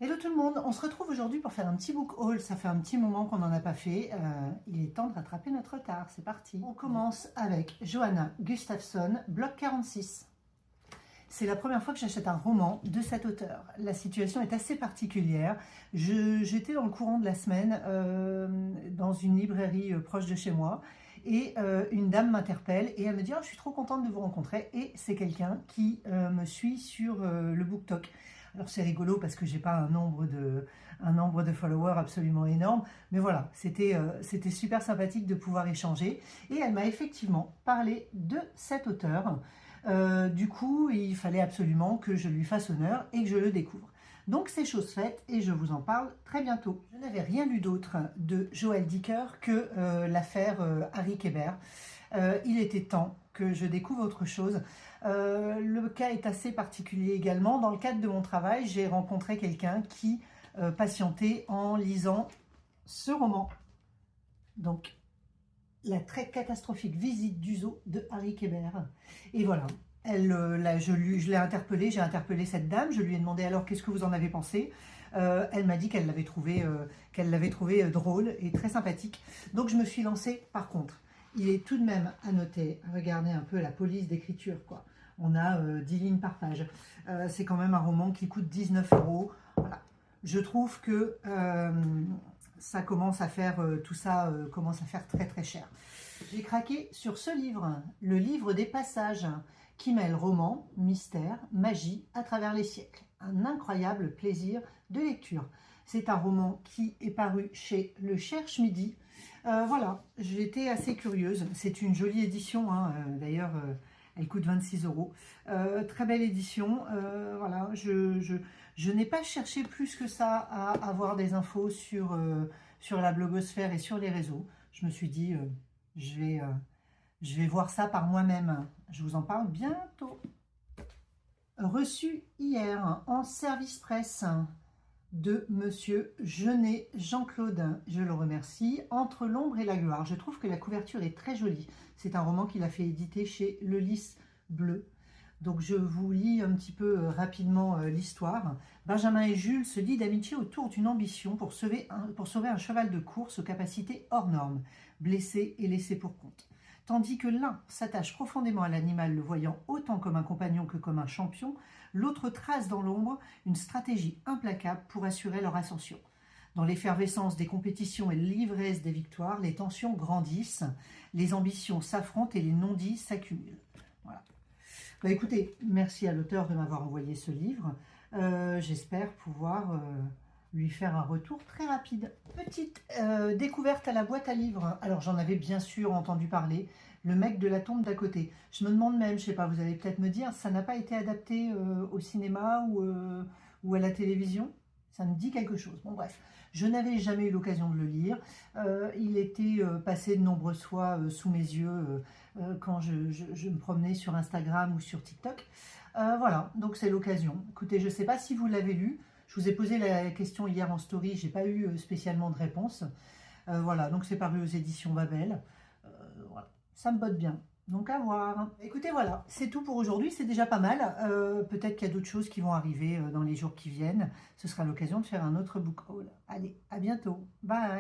Hello tout le monde, on se retrouve aujourd'hui pour faire un petit book haul. Ça fait un petit moment qu'on n'en a pas fait. Il est temps de rattraper notre retard, c'est parti. On commence avec Johanna Gustafsson, bloc 46. C'est la première fois que j'achète un roman de cet auteur. La situation est assez particulière. J'étais dans le courant de la semaine dans une librairie proche de chez moi et une dame m'interpelle et elle me dit « Oh, je suis trop contente de vous rencontrer » et c'est quelqu'un qui me suit sur le BookTok. Alors c'est rigolo parce que j'ai pas un nombre de followers absolument énorme, mais voilà, c'était super sympathique de pouvoir échanger. Et elle m'a effectivement parlé de cet auteur. Du coup, il fallait absolument que je lui fasse honneur et que je le découvre. Donc c'est chose faite et je vous en parle très bientôt. Je n'avais rien lu d'autre de Joël Dicker que l'affaire Harry Kéber. Il était temps que je découvre autre chose. Le cas est assez particulier également. Dans le cadre de mon travail, j'ai rencontré quelqu'un qui patientait en lisant ce roman. Donc, la très catastrophique visite du zoo de Harry Kéber. Et voilà, je l'ai interpellée, j'ai interpellé cette dame, je lui ai demandé alors qu'est-ce que vous en avez pensé. Elle m'a dit qu'elle l'avait trouvé drôle et très sympathique. Donc je me suis lancée par contre. Il est tout de même à noter, regardez un peu la police d'écriture, quoi. On a 10 lignes par page. C'est quand même un roman qui coûte 19 €. Voilà. Je trouve que ça commence à faire, tout ça commence à faire très très cher. J'ai craqué sur ce livre, le livre des passages, qui mêle roman, mystère, magie à travers les siècles. Un incroyable plaisir de lecture. C'est un roman qui est paru chez Le Cherche Midi. Voilà, j'étais assez curieuse. C'est une jolie édition, hein. D'ailleurs, elle coûte 26 €. Très belle édition. Voilà, je n'ai pas cherché plus que ça à avoir des infos sur la blogosphère et sur les réseaux. Je me suis dit, je vais voir ça par moi-même. Je vous en parle bientôt. Reçu hier en service presse de Monsieur Jeunet Jean-Claude, je le remercie, Entre l'ombre et la gloire. Je trouve que la couverture est très jolie. C'est un roman qu'il a fait éditer chez Le Lys Bleu. Donc je vous lis un petit peu rapidement l'histoire. Benjamin et Jules se lient d'amitié autour d'une ambition pour sauver un cheval de course aux capacités hors normes, blessé et laissé pour compte. Tandis que l'un s'attache profondément à l'animal, le voyant autant comme un compagnon que comme un champion, l'autre trace dans l'ombre une stratégie implacable pour assurer leur ascension. Dans l'effervescence des compétitions et l'ivresse des victoires, les tensions grandissent, les ambitions s'affrontent et les non-dits s'accumulent. Voilà. Bah, écoutez, merci à l'auteur de m'avoir envoyé ce livre. J'espère pouvoir lui faire un retour très rapide. Petite découverte à la boîte à livres. Alors j'en avais bien sûr entendu parler, Le mec de la tombe d'à côté. Je me demande même, je sais pas, vous allez peut-être me dire, ça n'a pas été adapté au cinéma ou à la télévision? Ça me dit quelque chose. Bon bref, je n'avais jamais eu l'occasion de le lire. Il était passé de nombreuses fois sous mes yeux quand je me promenais sur Instagram ou sur TikTok. Voilà, donc c'est l'occasion. Écoutez, je ne sais pas si vous l'avez lu. Je vous ai posé la question hier en story, je n'ai pas eu spécialement de réponse. Voilà, donc c'est paru aux éditions Babel. Voilà, ça me botte bien. Donc à voir. Écoutez, voilà, c'est tout pour aujourd'hui, c'est déjà pas mal. Peut-être qu'il y a d'autres choses qui vont arriver dans les jours qui viennent. Ce sera l'occasion de faire un autre book haul. Allez, à bientôt. Bye.